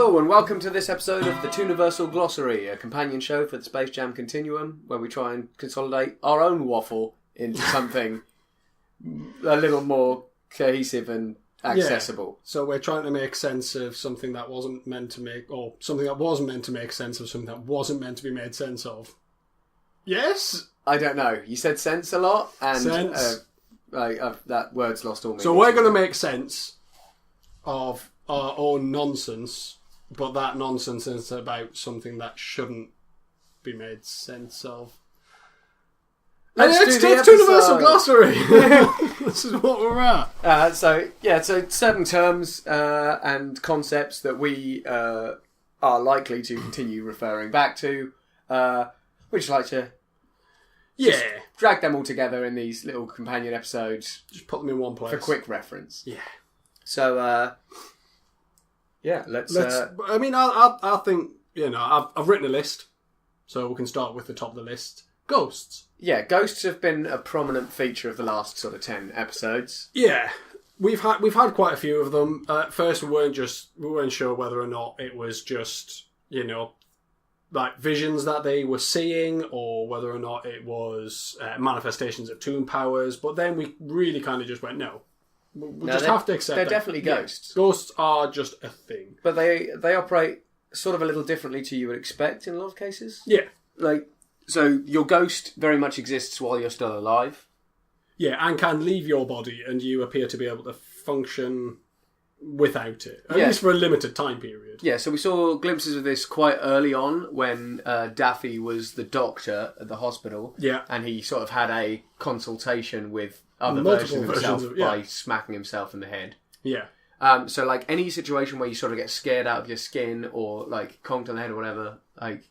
Hello and welcome to this episode of the Tooniversal Glossary, a companion show for the Space Jam Continuum, where we try and consolidate our own waffle into something a little more cohesive and accessible. Yeah. So we're trying to make sense of something that wasn't meant to make, or something that was meant to make sense of something that wasn't meant to be made sense of. Yes? I don't know. You said sense a lot, and sense. That word's lost all meaning. So we're going to make sense of our own nonsense, but that nonsense is about something that shouldn't be made sense of. Let's do the Tooniversal Glossary. This is what we're at. So certain terms and concepts that we are likely to continue referring back to. We'd just like to drag them all together in these little companion episodes. Just put them in one place. For quick reference. Yeah. So, let's I mean, I think, I've written a list, so we can start with the top of the list. Ghosts. Yeah, ghosts have been a prominent feature of the last sort of 10 episodes. Yeah. We've had quite a few of them. At first, we weren't sure whether or not it was just, like visions that they were seeing, or whether or not it was manifestations of toon powers. But then we really kind of just went, no. We just have to accept they're that. Definitely ghosts. Yeah, ghosts are just a thing. But they operate sort of a little differently to you would expect in a lot of cases. Yeah. So your ghost very much exists while you're still alive. Yeah, and can leave your body, and you appear to be able to function without it. At least for a limited time period. Yeah, so we saw glimpses of this quite early on when Daffy was the doctor at the hospital. Yeah. And he sort of had a consultation with other Multiple versions of himself yeah. by smacking himself in the head. Yeah. So like any situation where you sort of get scared out of your skin or like conked on the head or whatever,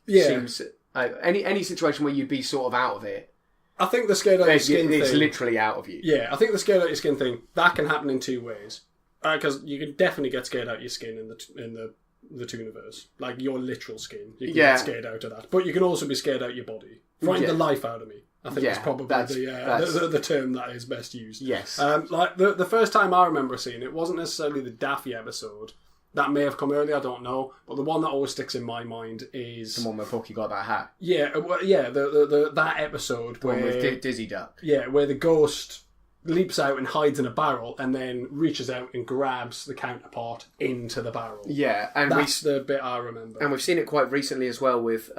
seems any situation where you'd be sort of out of it. I think the scared out your skin thing... It's literally out of you. Yeah, I think the scared out your skin thing, that can happen in two ways. Because you can definitely get scared out your skin in the Tooniverse. Like your literal skin. You can get scared out of that. But you can also be scared out your body. Frighten the life out of me. I think that's probably the term that is best used. Yes. Like the first time I remember seeing it wasn't necessarily the Daffy episode. That may have come early, I don't know. But the one that always sticks in my mind is... The one where Porky got that hat. Yeah, that episode the where... one with Dizzy Duck. Yeah, where the ghost leaps out and hides in a barrel and then reaches out and grabs the counterpart into the barrel. Yeah. And that's the bit I remember. And we've seen it quite recently as well with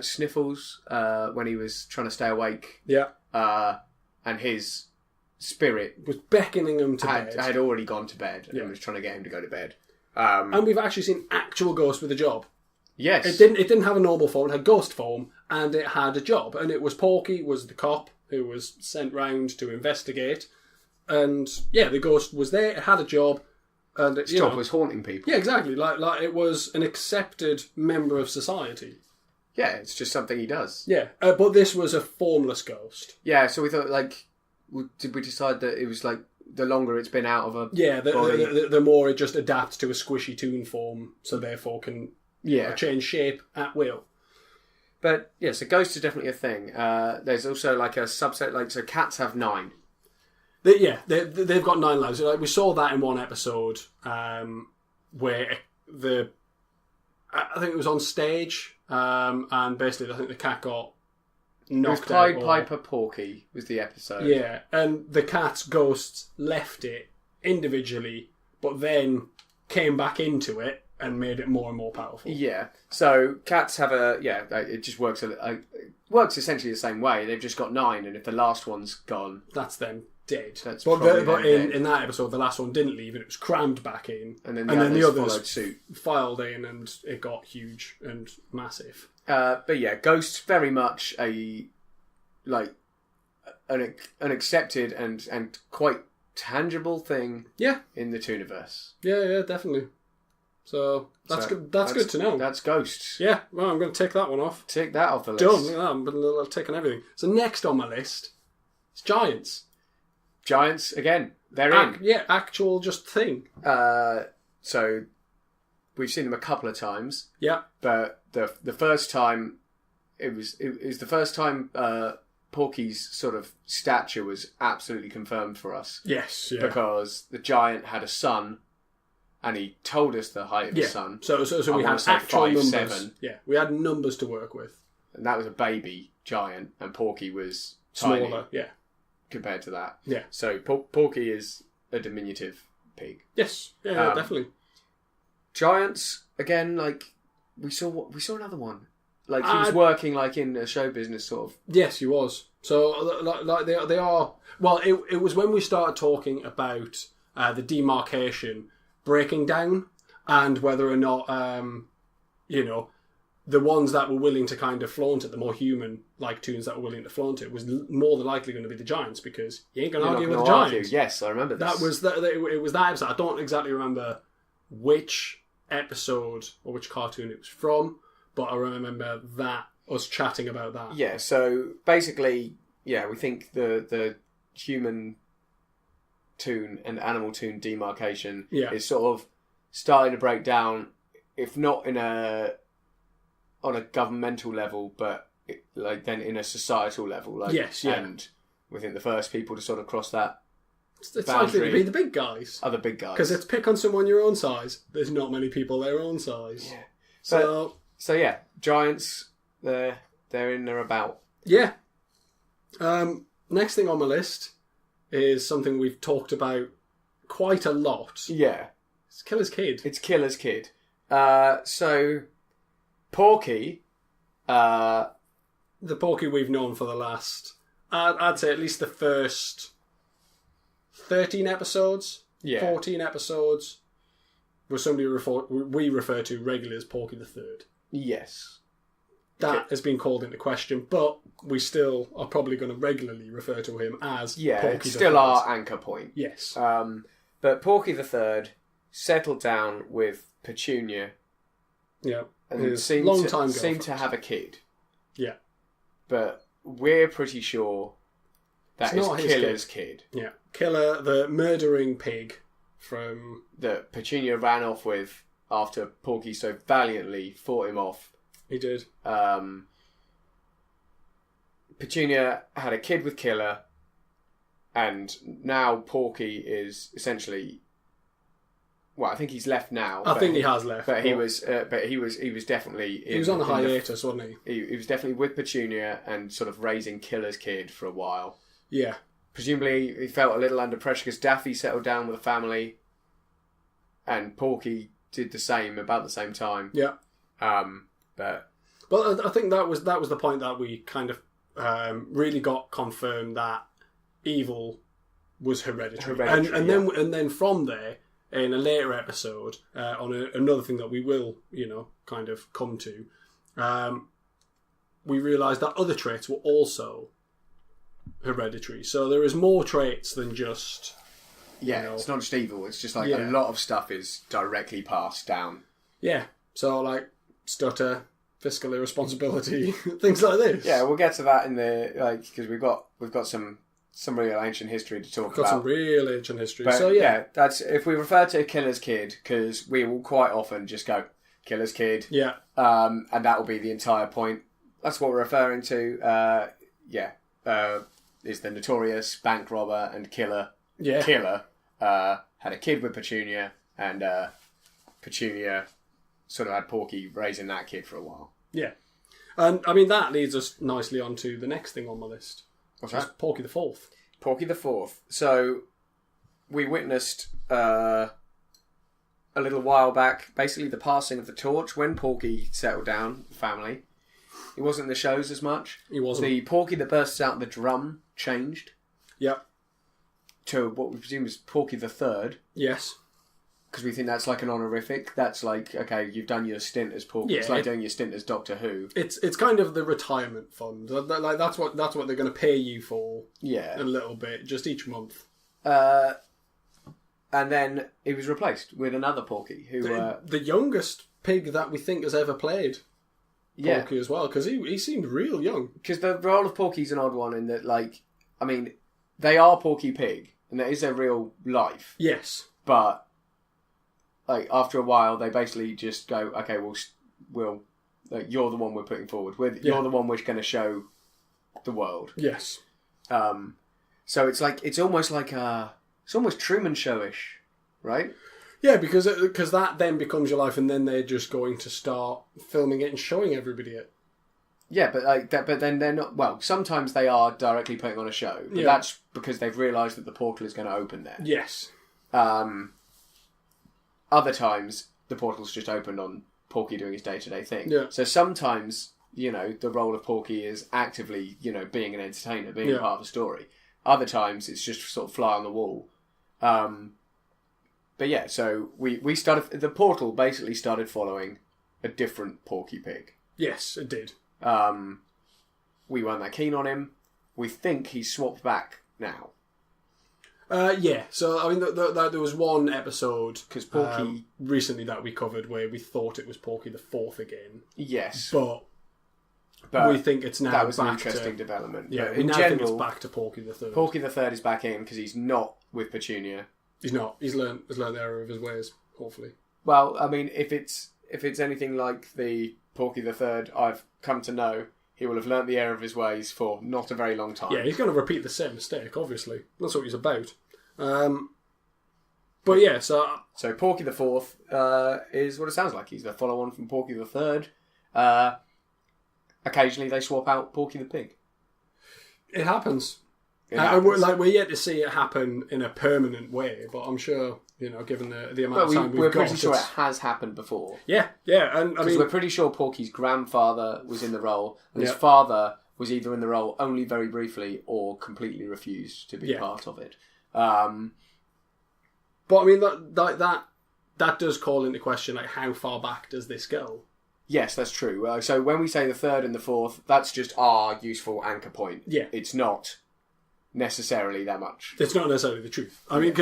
Sniffles when he was trying to stay awake. Yeah. And his spirit... was beckoning him to bed. Had already gone to bed and was trying to get him to go to bed. And we've actually seen actual ghost with a job. Yes. It didn't have a normal form, it had ghost form, and it had a job. And it was Porky, was the cop, who was sent round to investigate. And the ghost was there, it had a job. And its job was haunting people. Yeah, exactly. Like it was an accepted member of society. Yeah, it's just something he does. Yeah, but this was a formless ghost. Yeah, so we thought, did we decide that it was the longer it's been out of a body... the more it just adapts to a squishy toon form, so therefore can change shape at will. But, so ghosts are definitely a thing. There's also a subset, so cats have 9. They've got 9 lives. We saw that in one episode where I think it was on stage, and basically I think the cat got knocked out. It was Pied Piper Porky was the episode. Yeah, and the cat's ghosts left it individually, but then came back into it and made it more and more powerful. Yeah, so cats have it just works. It works essentially the same way. They've just got 9, and if the last one's gone, that's them dead. But in that episode, the last one didn't leave, and it was crammed back in, and then the others followed suit, filed in, and it got huge and massive. But yeah, ghosts very much an accepted and quite tangible thing. Yeah. In the Tooniverse. Yeah, definitely. So that's good. That's good to know. That's ghosts. Yeah. Well, I'm going to take that one off. Take that off the list. Done. Yeah, I'm taking everything. So next on my list is giants. Giants again. They're in. Yeah, actual just thing. So we've seen them a couple of times. Yeah. But the first time it was the first time Porky's sort of stature was absolutely confirmed for us. Yes, yeah. Because the giant had a son, and he told us the height of the sun. So we had actual numbers. Yeah, we had numbers to work with. And that was a baby giant, and Porky was tiny. Smaller, yeah. Compared to that. Yeah. So Porky is a diminutive pig. Yes, yeah, definitely. Giants, again, like, we saw another one. Like, he was working, like, in a show business, sort of. Yes, he was. So, like they are... Well, it was when we started talking about the demarcation breaking down, and whether or not, the ones that were willing to kind of flaunt it, the more human-like toons that were willing to flaunt it, was more than likely going to be the Giants, because you ain't going to argue with the Giants. Yes, I remember this. It was that episode. I don't exactly remember which episode or which cartoon it was from, but I remember that, us chatting about that. Yeah, so basically, we think the human toon and animal toon demarcation is sort of starting to break down, if not on a governmental level, but then in a societal level. Like, yes, yeah. And we think the first people to sort of cross that it's likely to be the big guys. Are the big guys. Because it's pick on someone your own size. There's not many people their own size. Yeah. So yeah, Giants, they're in, they're about. Yeah. Next thing on my list is something we've talked about quite a lot. Yeah. It's Killer's Kid. It's Killer's Kid. So, Porky... the Porky we've known for the last... I'd say at least the first 13 episodes, 14 episodes, was somebody we refer to regularly as Porky the Third. Yes. That has been called into question, but we still are probably going to regularly refer to him as Porky it's still our anchor point. Yes. But Porky the Third settled down with Petunia. Yeah. And seemed to have a kid. Yeah. But we're pretty sure that is Killer's kid. Yeah. Killer, the murdering pig from... that Petunia ran off with after Porky so valiantly fought him off. He did. Petunia had a kid with Killer, and now Porky is essentially... Well, I think he's left now. I think he has left. But he was definitely... He was on a hiatus, wasn't he? He was definitely with Petunia and sort of raising Killer's kid for a while. Yeah. Presumably, he felt a little under pressure because Daffy settled down with a family, and Porky did the same about the same time. Yeah. But I think that was the point that we kind of really got confirmed that evil was hereditary. And then from there, in a later episode, on another thing that we will, kind of come to, we realised that other traits were also hereditary. So there is more traits than just... it's not just evil. It's just like a lot of stuff is directly passed down. Yeah. So like stutter, fiscal irresponsibility, things like this. Yeah, we'll get to that in the because we've got some real ancient history to talk about. Got some real ancient history. But, so that's if we refer to Killer's Kid, because we will quite often just go Killer's Kid. Yeah. And that will be the entire point. That's what we're referring to. Is the notorious bank robber and killer. Yeah. Killer had a kid with Petunia, and Petunia sort of had Porky raising that kid for a while. Yeah. And I mean that leads us nicely on to the next thing on my list. What's that? Porky the Fourth. Porky the Fourth. So we witnessed a little while back basically the passing of the torch when Porky settled down the family. He wasn't in the shows as much. He wasn't. The Porky that bursts out the drum changed. Yep. To what we presume is Porky the Third. Yes. Because we think that's like an honorific. That's like, okay, you've done your stint as Porky. Yeah, it's like doing your stint as Doctor Who. It's kind of the retirement fund. Like that's what they're going to pay you for. Yeah. A little bit, just each month. And then he was replaced with another Porky who the youngest pig that we think has ever played. Porky as well, because he seemed real young. Because the role of Porky's an odd one in that, like, I mean, they are Porky Pig, and that is their real life. Yes. But, like, after a while, they basically just go, okay, we'll like, you're the one we're putting forward. You're the one we're going to show the world. Yes. So it's almost Truman Show-ish, right? Yeah, because that then becomes your life, and then they're just going to start filming it and showing everybody it. Yeah, but then they're not. Well, sometimes they are directly putting on a show, but that's because they've realised that the portal is going to open there. Yes. Other times the portal's just opened on Porky doing his day-to-day thing. Yeah. So sometimes, the role of Porky is actively, being an entertainer, being a part of a story. Other times it's just sort of fly on the wall. But yeah, so we started. The portal basically started following a different Porky Pig. Yes, it did. We weren't that keen on him. We think he's swapped back now. Yeah, so I mean, there was one episode because Porky recently that we covered where we thought it was Porky the Fourth again. Yes, but we think it's now that was back an interesting development. Yeah, in now general, think it's back to Porky the Third. Porky the Third is back in because he's not with Petunia. He's not. He's learned the error of his ways. Hopefully. Well, I mean, if it's anything like the Porky the Third I've come to know, he will have learnt the error of his ways for not a very long time. Yeah, he's going to repeat the same mistake. Obviously, that's what he's about. But yeah, so Porky the Fourth is what it sounds like. He's the follow-on from Porky the Third. Occasionally, they swap out Porky the Pig. It happens. We're yet to see it happen in a permanent way, but I'm sure given the amount of time we're pretty sure it has happened before. Yeah, and I mean we're pretty sure Porky's grandfather was in the role, and his father was either in the role only very briefly or completely refused to be part of it. But I mean that does call into question how far back does this go? Yes, that's true. So when we say the third and the fourth, that's just our useful anchor point. Yeah, it's not necessarily that much. It's not necessarily the truth. I mean,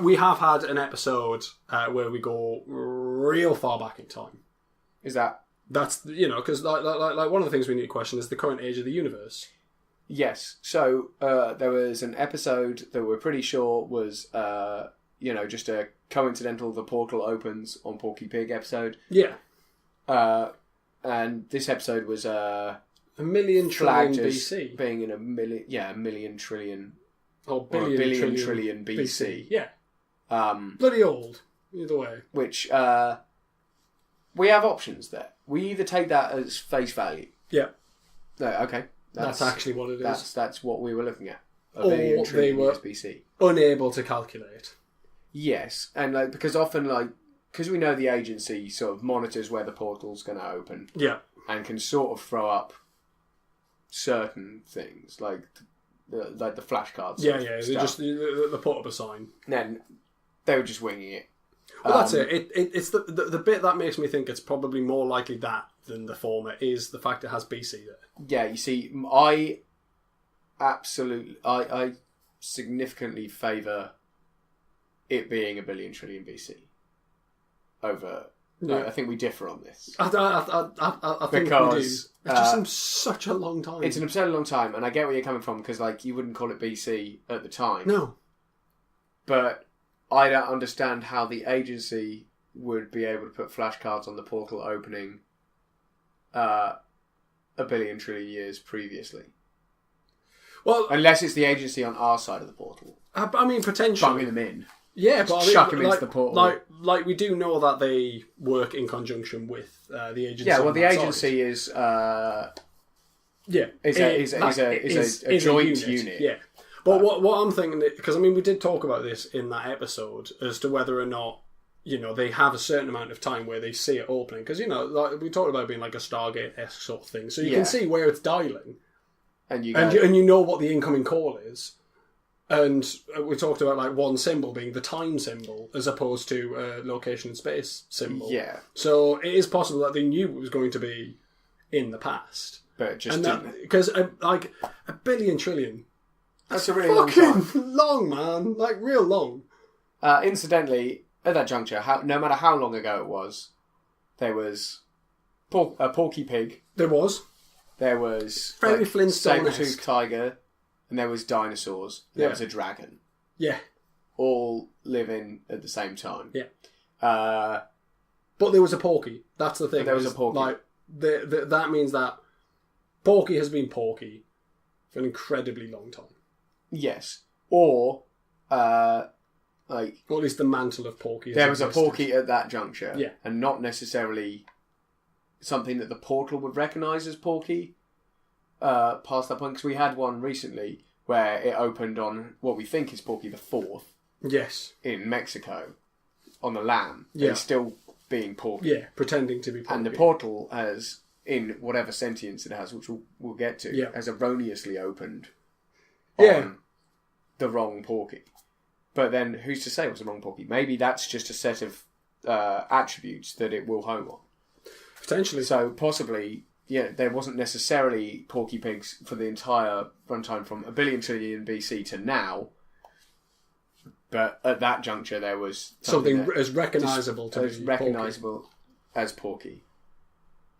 we have had an episode where we go real far back in time. Is that's because like one of the things we need to question is the current age of the universe. Yes. So there was an episode that we're pretty sure was just a coincidental. The portal opens on Porky Pig episode. Yeah. And this episode was a million trillion BC. Being in a million trillion or billion trillion BC. Yeah. Bloody old. Either way. Which we have options there. We either take that as face value. Yeah. No, okay. That's actually what it is. That's what we were looking at. Or they were BC. Unable to calculate. Yes, and because often because we know the agency sort of monitors where the portal's going to open. Yeah. And can sort of throw up certain things like the flashcards. Yeah. They put up a sign. And then they were just winging it. Well, that's it. It's the bit that makes me think it's probably more likely that than the former is the fact it has BC there. Yeah, you see, I significantly favour it being a billion trillion BC over. I think we differ on this. I think we do. It just seems such a long time. It's an absurdly long time, and I get where you're coming from because you wouldn't call it BC at the time. No, but I don't understand how the agency would be able to put flashcards on the portal opening a billion trillion years previously. Well, unless it's the agency on our side of the portal. I mean, potentially. Bunging them in. Yeah, but chuck them into the portal. Like we do know that they work in conjunction with the agency. Yeah, well, the agency is a joint unit. Yeah, but what I'm thinking, because I mean, we did talk about this in that episode as to whether or not they have a certain amount of time where they see it opening, because we talked about it being like a Stargate-esque sort of thing, so you can see where it's dialing, and you know what the incoming call is. And we talked about one symbol being the time symbol as opposed to a location in space symbol. Yeah. So it is possible that they knew it was going to be in the past, but just didn't. Because a billion trillion. That's a really long time. Long, man. Real long. Incidentally, at that juncture, no matter how long ago it was, there was a Porky Pig. There was. There was very Flintstone-esque. Saber-toothed tiger. And there was dinosaurs. There was a dragon. Yeah. All living at the same time. Yeah. But there was a Porky. That's the thing. There was a Porky. That means that Porky has been Porky for an incredibly long time. Yes. Or, I like, or at least the mantle of Porky. There was a Porky at that juncture, yeah, and not necessarily something that the portal would recognise as Porky. Past that point, because we had one recently where it opened on what we think is Porky the Fourth. Yes, in Mexico, on the lamb. Yeah, it's still being Porky. Yeah, pretending to be Porky. And the portal has, in whatever sentience it has, which we'll get to, has erroneously opened on the wrong Porky. But then, who's to say it was the wrong Porky? Maybe that's just a set of attributes that it will home on. Potentially. So possibly, there wasn't necessarily Porky Pigs for the entire runtime from 1 billion trillion BC to now. But at that juncture, there was something as recognisable as Porky.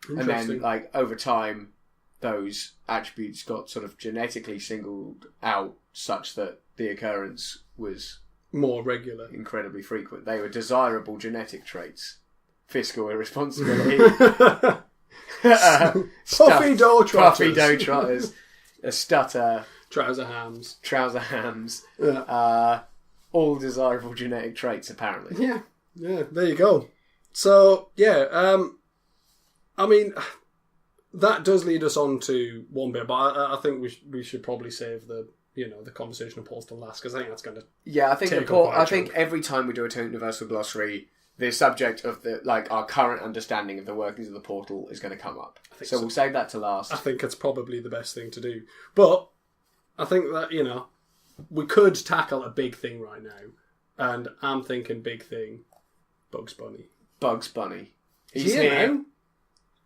And then, like, over time, those attributes got sort of genetically singled out such that the occurrence was more regular, incredibly frequent. They were desirable genetic traits: fiscal irresponsibility, puffy dough trotters, a stutter, trouser hams, all desirable genetic traits, apparently. Yeah, there you go. So, I mean, that does lead us on to one bit, but I think we should probably save the conversation of Portal last, because I think that's going to I think every time we do a Tooniversal glossary, the subject of our current understanding of the workings of the portal is going to come up. So we'll save that to last. I think it's probably the best thing to do. But I think that, we could tackle a big thing right now, and I'm thinking big thing, Bugs Bunny. Bugs Bunny. He's here now.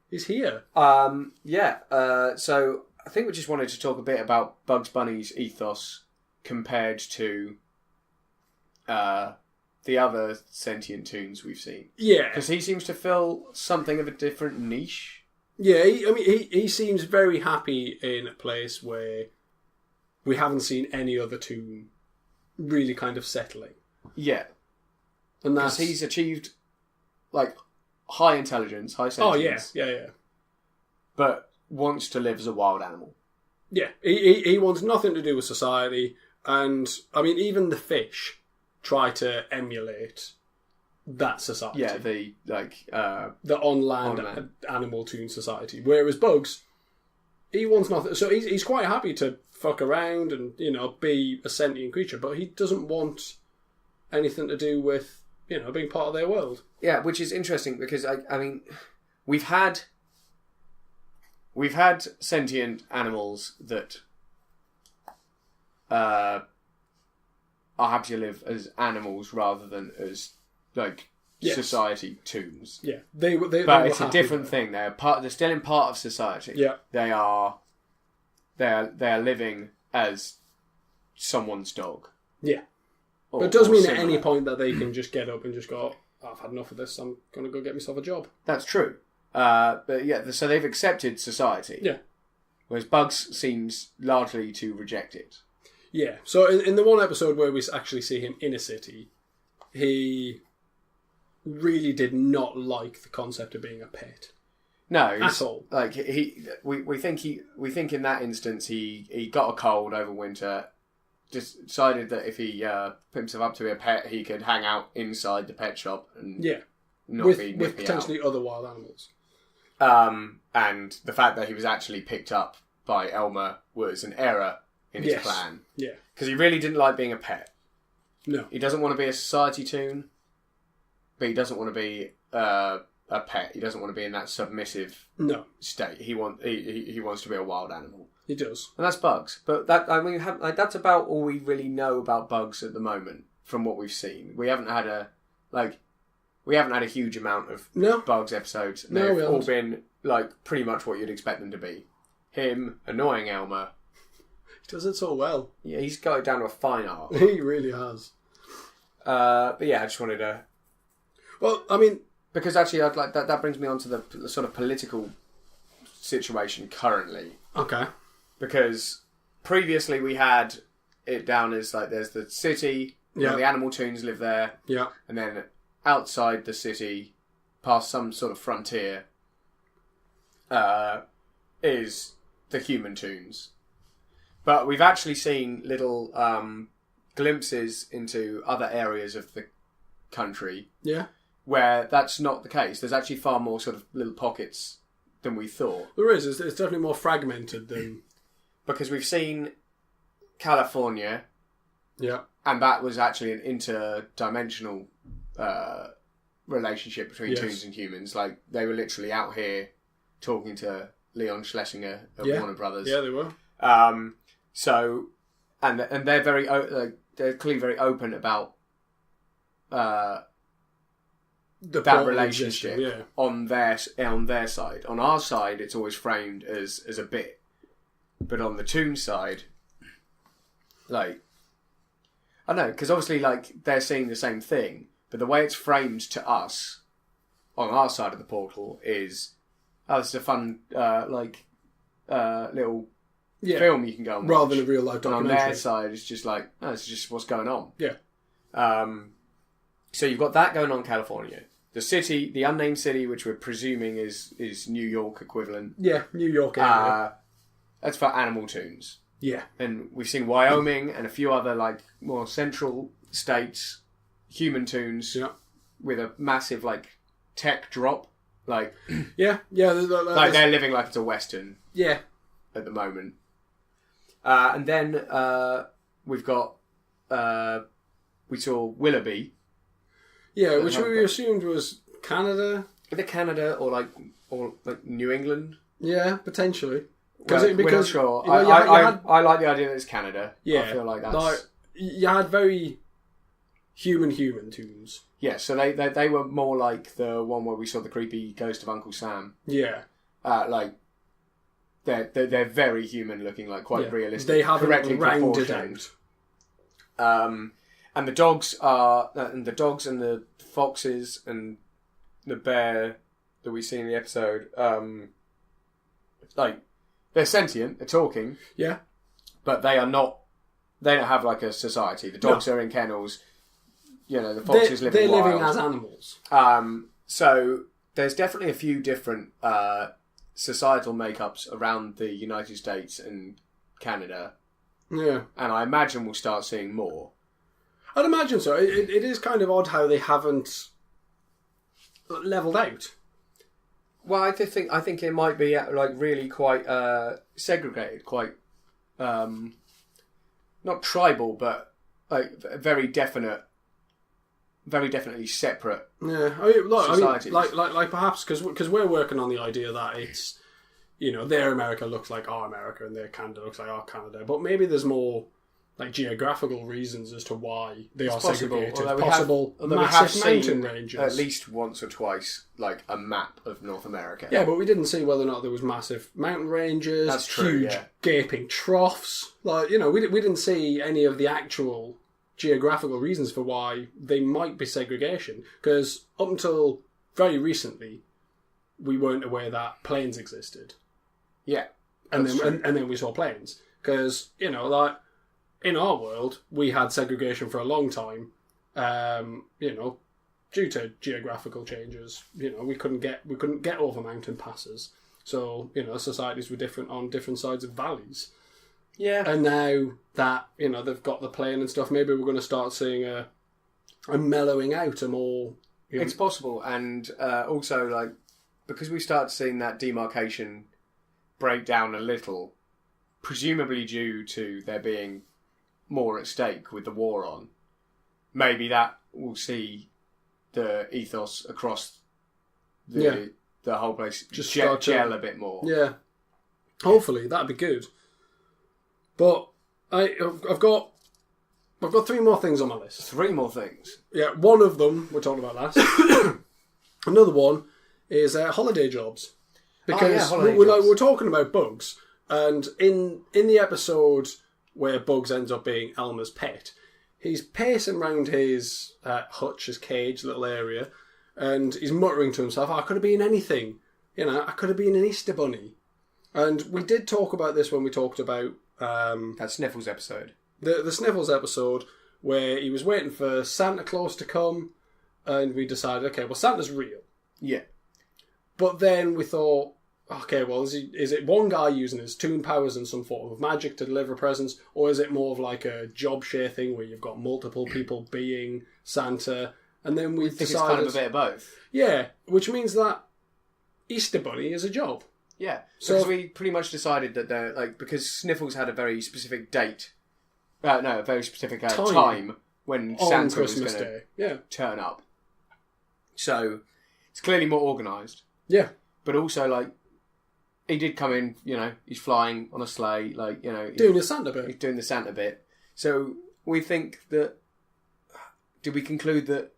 He's here. So I think we just wanted to talk a bit about Bugs Bunny's ethos compared to the other sentient toons we've seen. Yeah. Because he seems to fill something of a different niche. Yeah, he seems very happy in a place where we haven't seen any other toon really kind of settling. Yeah. And that's... Because he's achieved, high intelligence, high sentience. Oh, yeah. But wants to live as a wild animal. Yeah, he wants nothing to do with society. And, even the fish try to emulate that society. Yeah, the on-land animal toon society. Whereas Bugs, he wants nothing. So he's quite happy to fuck around and, be a sentient creature, but he doesn't want anything to do with, being part of their world. Yeah, which is interesting because, we've had sentient animals that are happy to live as animals rather than as, society toons. Yeah. But it's a different thing. They're still in part of society. Yeah. They are living as someo's dog. Yeah. But it does mean at any point that they can just get up and just go, I've had enough of this, I'm going to go get myself a job. That's true. So they've accepted society. Yeah. Whereas Bugs seems largely to reject it. Yeah. So in the one episode where we actually see him in a city, he really did not like the concept of being a pet. No, at all. We think in that instance he got a cold over winter, decided that if he put himself up to be a pet, he could hang out inside the pet shop and not with potentially other wild animals. And the fact that he was actually picked up by Elmer was an error in his plan. Yeah, because he really didn't like being a pet. No, he doesn't want to be a society toon, but he doesn't want to be a pet. He doesn't want to be in that submissive state. He wants to be a wild animal. He does, and that's Bugs. But that's about all we really know about Bugs at the moment from what we've seen. We haven't had a huge amount of Bugs episodes. They've all been pretty much what you'd expect them to be. Him annoying Elmer. He does it so well. Yeah, he's got it down to a fine art. He really has. But yeah, I just wanted to. Well, because actually, I'd like that brings me on to the sort of political situation currently. Okay. Because previously we had it down as there's the city, the animal toons live there, and then outside the city, past some sort of frontier, is the human toons. But we've actually seen little glimpses into other areas of the country. Yeah. Where that's not the case. There's actually far more sort of little pockets than we thought. There is. It's definitely more fragmented than... Because we've seen California. Yeah. And that was actually an interdimensional relationship between toons and humans. Like, they were literally out here talking to Leon Schlesinger of Warner Brothers. Yeah, they were. So, and they're very, they're clearly very open about that relationship on their side. On our side, it's always framed as a bit, but on the toon side, like, I don't know, because obviously, like, they're seeing the same thing, but the way it's framed to us on our side of the portal is, oh, this is a fun little film you can go and watch. Rather than a real life documentary. And on their side, it's just like, oh, it's just what's going on. Yeah. So you've got that going on in California. The city, the unnamed city, which we're presuming is New York equivalent. Yeah, New York area. That's for animal toons. Yeah. And we've seen Wyoming and a few other, like, more central states, human toons, with a massive, like, tech drop. Like, yeah. Like, they're living like it's a Western. Yeah. At the moment. And then we've got, we saw Willoughby. Yeah, which we assumed was Canada. Either Canada or like New England. Yeah, potentially. We're not sure. I like the idea that it's Canada. Yeah, I feel like that's... Like, you had very human toons. Yeah, so they were more like the one where we saw the creepy ghost of Uncle Sam. Yeah. Like, they're very human looking, like quite realistic. They haven't correctly rounded proportioned. And the dogs and the foxes and the bear that we see in the episode, like, they're sentient, they're talking. Yeah. But they don't have like a society. The dogs are in kennels. You know, the foxes live in wild. They're living as animals. So there's definitely a few different societal makeups around the United States and Canada. Yeah. And I imagine we'll start seeing more. I'd imagine so. It is kind of odd how they haven't levelled out. Well, I think it might be like really quite segregated, quite not tribal, but like very definitely separate. Yeah, societies. Like perhaps because we're working on the idea that it's, you know, their America looks like our America and their Canada looks like our Canada, but maybe there's more like geographical reasons as to why they are segregated. Possible massive mountain ranges. At least once or twice, like a map of North America. Yeah, but we didn't see whether or not there was massive mountain ranges. That's true, huge gaping troughs. Like, you know, we didn't see any of the actual geographical reasons for why they might be segregation. Because up until very recently, we weren't aware that plains existed. Yeah, and then we saw plains. Because, you know, like, in our world, we had segregation for a long time, you know, due to geographical changes. You know, we couldn't get over mountain passes, so, you know, societies were different on different sides of valleys. Yeah, and now that, you know, they've got the plain and stuff, maybe we're going to start seeing a mellowing out, a more. You know, it's possible, and also like because we start seeing that demarcation break down a little, presumably due to there being more at stake with the war on, maybe that will see the ethos across the whole place just gel a bit more. Yeah, hopefully that'd be good. But I've got 3 more things on my list. 3 more things. Yeah, one of them we're talking about last. Another one is holiday jobs, because we're talking about Bugs, and in the episode where Bugs ends up being Elmer's pet, he's pacing around his hutch, his cage, little area, and he's muttering to himself, I could have been anything. You know, I could have been an Easter bunny. And we did talk about this when we talked about... that Sniffles episode. The Sniffles episode, where he was waiting for Santa Claus to come, and we decided, okay, well, Santa's real. Yeah. But then we thought, okay, well, is it one guy using his toon powers and some form of magic to deliver presents, or is it more of like a job share thing where you've got multiple people being Santa? And then we've decided... it's kind of a bit of both. Yeah, which means that Easter Bunny is a job. Yeah, because we pretty much decided that because Sniffles had a very specific date. A very specific time when Santa was going to turn up. So it's clearly more organised. Yeah. But also, he did come in, he's flying on a sleigh, doing the Santa bit. He's doing the Santa bit. So we think that... Did we conclude that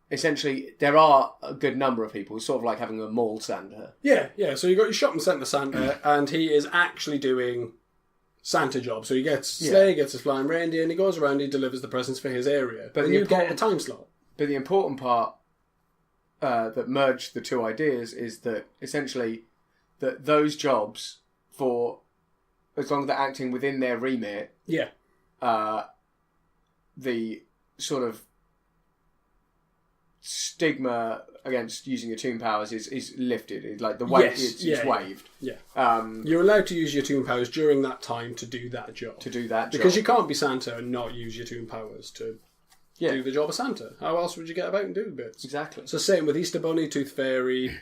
essentially there are a good number of people, sort of like having a mall Santa? Yeah. So you got your shopping centre Santa, and he is actually doing Santa job. So he gets sleigh, gets his flying reindeer, and he goes around, he delivers the presents for his area. But you get a time slot. But the important part that merged the two ideas is that essentially that those jobs, for as long as they're acting within their remit, the sort of stigma against using your toon powers is lifted. It's like the weight, it's waived. Yeah. You're allowed to use your toon powers during that time to do that job. Because you can't be Santa and not use your toon powers to do the job of Santa. How else would you get about and do bits? Exactly. So same with Easter Bunny, Tooth Fairy,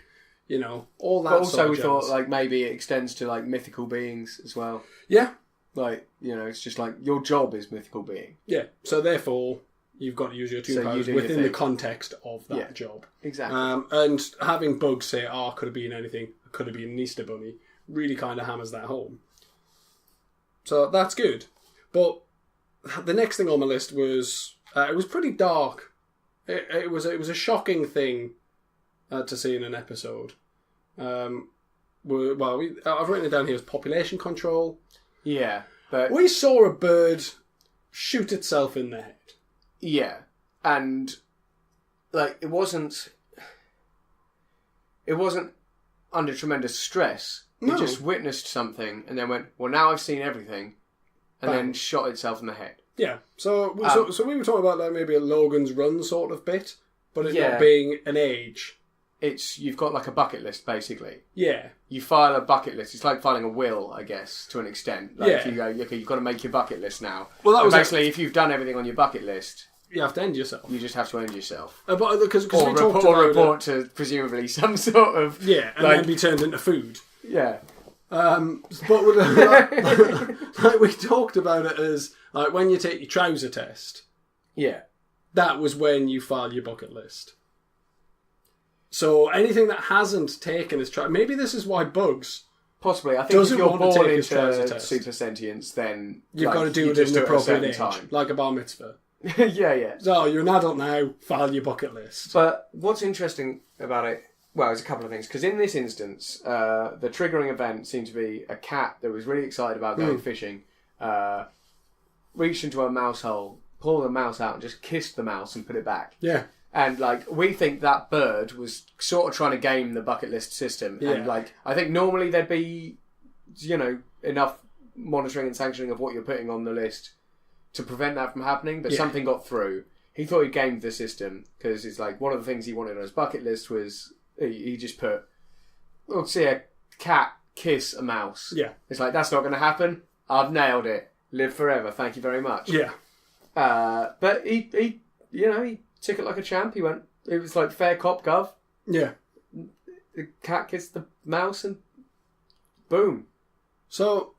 all that. But also sort of we jazz. thought maybe it extends to mythical beings as well. Yeah. It's just your job is mythical being. Yeah. So therefore, you've got to use your toon powers within the context of that job. Exactly. And having Bugs say, could have been anything, could have been an Easter Bunny, really kind of hammers that home. So that's good. But the next thing on my list was, it was pretty dark. It was a shocking thing to see in an episode. I've written it down here as population control. Yeah, but... We saw a bird shoot itself in the head. Yeah, and it wasn't under tremendous stress. No. It just witnessed something and then went, well, now I've seen everything, and Bang. then shot itself in the head. Yeah, so we were talking about maybe a Logan's Run sort of bit, but it not being an age. You've got a bucket list, basically. Yeah. You file a bucket list. It's like filing a will, I guess, to an extent. If you go, okay, you've got to make your bucket list now. Well, that was basically, if you've done everything on your bucket list, you have to end yourself. You just have to end yourself. Or report to presumably some sort of... Yeah, and then be turned into food. Yeah. But we talked about it as when you take your trouser test. Yeah. That was when you file your bucket list. So anything that hasn't taken his trouser... Maybe this is why Bugs... Possibly. I think if you're born into super sentience, then... You've got to do it at an appropriate age. Time. Like a bar mitzvah. Yeah. So you're an adult now, file your bucket list. But what's interesting about it... Well, there's a couple of things. Because in this instance, the triggering event seemed to be a cat that was really excited about going fishing, reached into a mouse hole, pulled the mouse out and just kissed the mouse and put it back. Yeah. And we think that bird was sort of trying to game the bucket list system. Yeah. And I think normally there'd be, enough monitoring and sanctioning of what you're putting on the list to prevent that from happening. But something got through. He thought he gamed the system because it's one of the things he wanted on his bucket list was he just put, see a cat kiss a mouse. Yeah. It's that's not going to happen. I've nailed it. Live forever. Thank you very much. Yeah. But he took it like a champ. It was fair cop gov. Yeah. The cat kissed the mouse and boom. So,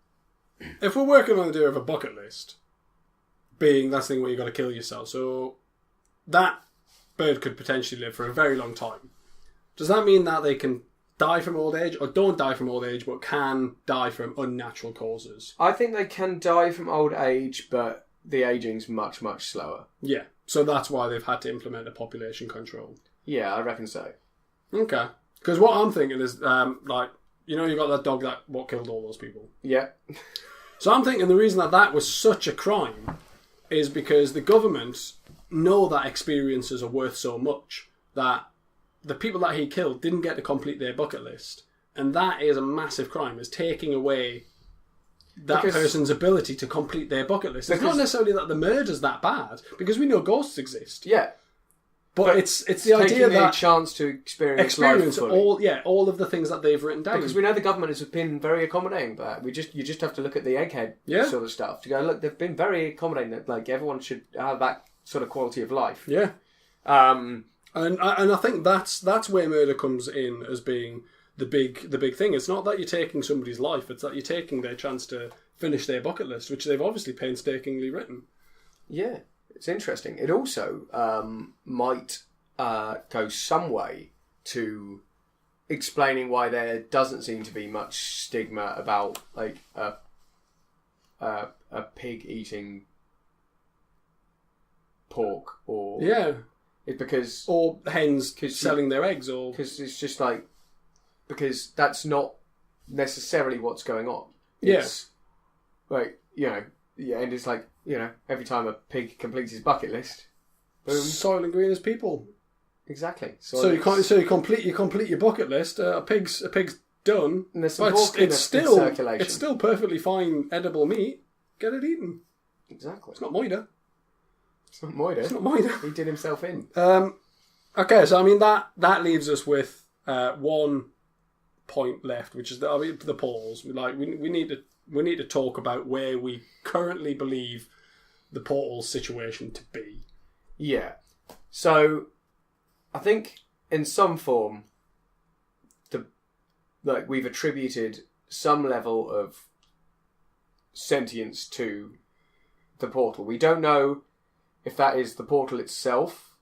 if we're working on the idea of a bucket list, being that thing where you've got to kill yourself, so that bird could potentially live for a very long time. Does that mean that they can die from old age, or don't die from old age, but can die from unnatural causes? I think they can die from old age, but the aging's much, much slower. Yeah. So that's why they've had to implement a population control. Yeah, I reckon so. Okay. Because what I'm thinking is, you've got that dog that killed all those people. Yeah. So I'm thinking the reason that was such a crime is because the government know that experiences are worth so much that the people that he killed didn't get to complete their bucket list. And that is a massive crime, is taking away that person's ability to complete their bucket list. It's not necessarily that the murder's that bad, because we know ghosts exist. Yeah. But it's the idea taking that a chance to experience life fully. all of the things that they've written down. Because we know the government has been very accommodating for that. You just have to look at the egghead sort of stuff to go, look, they've been very accommodating that like everyone should have that sort of quality of life. Yeah. And I think that's where murder comes in as being the big thing. It's not that you're taking somebody's life, it's that you're taking their chance to finish their bucket list, which they've obviously painstakingly written. Yeah. It's interesting. It also might go some way to explaining why there doesn't seem to be much stigma about like a pig eating pork or it's because or hens selling their eggs or because it's just like because that's not necessarily what's going on. It's like and it's like. Every time a pig completes his bucket list, boom. Soil and green as people. Exactly. So you complete your bucket list. A pig's done. And there's some pork in circulation. It's still perfectly fine, edible meat. Get it eaten. Exactly. It's not moida. It's not moida. He did himself in. Okay, so I mean that leaves us with one point left, which is the polls. We need to talk about where we currently believe the portal situation to be. Yeah. So, I think in some form, we've attributed some level of sentience to the portal. We don't know if that is the portal itself,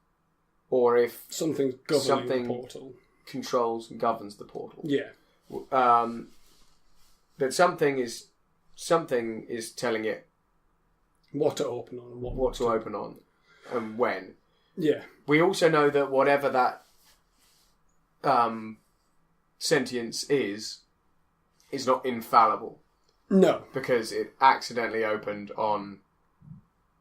or if something's governing the portal, controls and governs the portal. Yeah. But something is telling it what to open on and what to open on and when. Yeah. We also know that whatever that sentience is not infallible. No. Because it accidentally opened on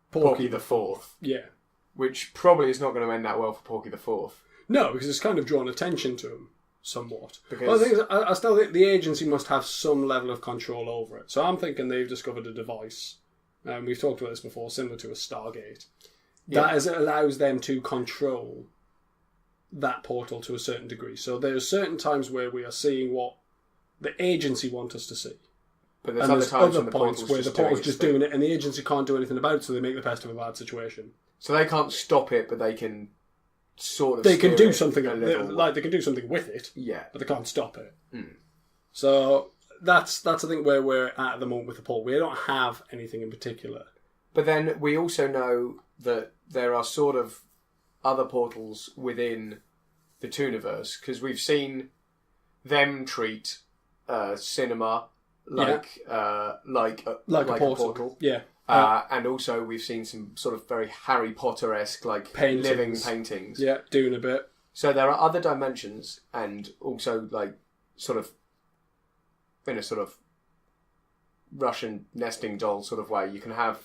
Porky the Fourth. Yeah. Which probably is not going to end that well for Porky the Fourth. No, because it's kind of drawn attention to him. Somewhat. Because I still think the agency must have some level of control over it. So I'm thinking they've discovered a device, and we've talked about this before, similar to a Stargate, that allows them to control that portal to a certain degree. So there's certain times where we are seeing what the agency want us to see. But there's other times when the portal's just doing it, and the agency can't do anything about it, so they make the best of a bad situation. So they can't stop it, but they can sort of they can do something they can do something with it, but they can't stop it. So that's I think where we're at the moment with the portal. We don't have anything in particular, but then we also know that there are sort of other portals within the Tooniverse, because we've seen them treat cinema like a portal. And also we've seen some sort of very Harry Potter-esque living paintings. Yeah, doing a bit. So there are other dimensions, and also sort of in a sort of Russian nesting doll sort of way, you can have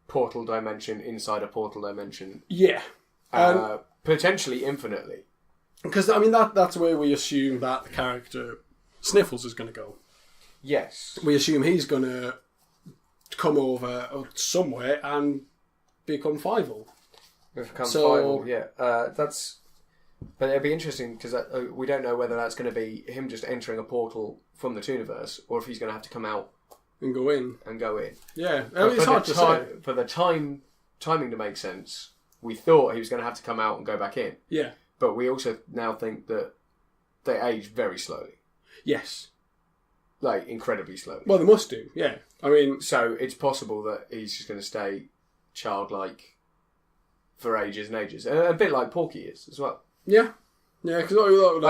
portal dimension inside a portal dimension. Yeah. Potentially infinitely. Because I mean that's where we assume that the character Sniffles is going to go. Yes. We assume he's going to come over somewhere and become Fievel. Fievel, yeah. But it'd be interesting because we don't know whether that's going to be him just entering a portal from the Tooniverse, or if he's going to have to come out and go in. Yeah, it's hard to say. For the timing to make sense, we thought he was going to have to come out and go back in. Yeah, but we also now think that they age very slowly. Yes. Incredibly slowly. Well, they must do, yeah. I mean... So, it's possible that he's just going to stay childlike for ages and ages. A bit like Porky is, as well. Yeah. Yeah, because...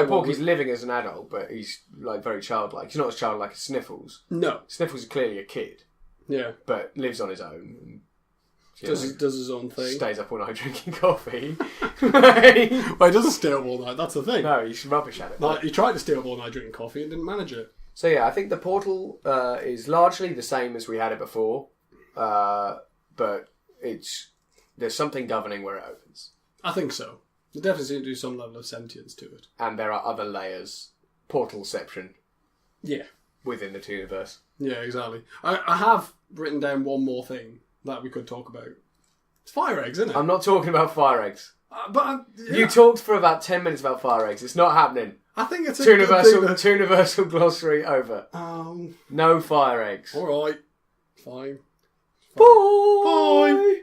Porky's living as an adult, but he's, very childlike. He's not as childlike as Sniffles. No. Sniffles is clearly a kid. Yeah. But lives on his own. And, does his own thing. Stays up all night drinking coffee. Well, he doesn't stay up all night, that's the thing. No, he's rubbish at it. He tried to stay up all night drinking coffee and didn't manage it. So yeah, I think the portal is largely the same as we had it before, but there's something governing where it opens. I think so. There definitely seems to be some level of sentience to it. And there are other layers, portalception. Yeah. Within the Tooniverse. Yeah, exactly. I have written down one more thing that we could talk about. It's fire eggs, isn't it? I'm not talking about fire eggs. You talked for about 10 minutes about fire eggs. It's not happening. I think it's a Tooniversal glossary over. No fire eggs. All right. Fine. Bye. Bye.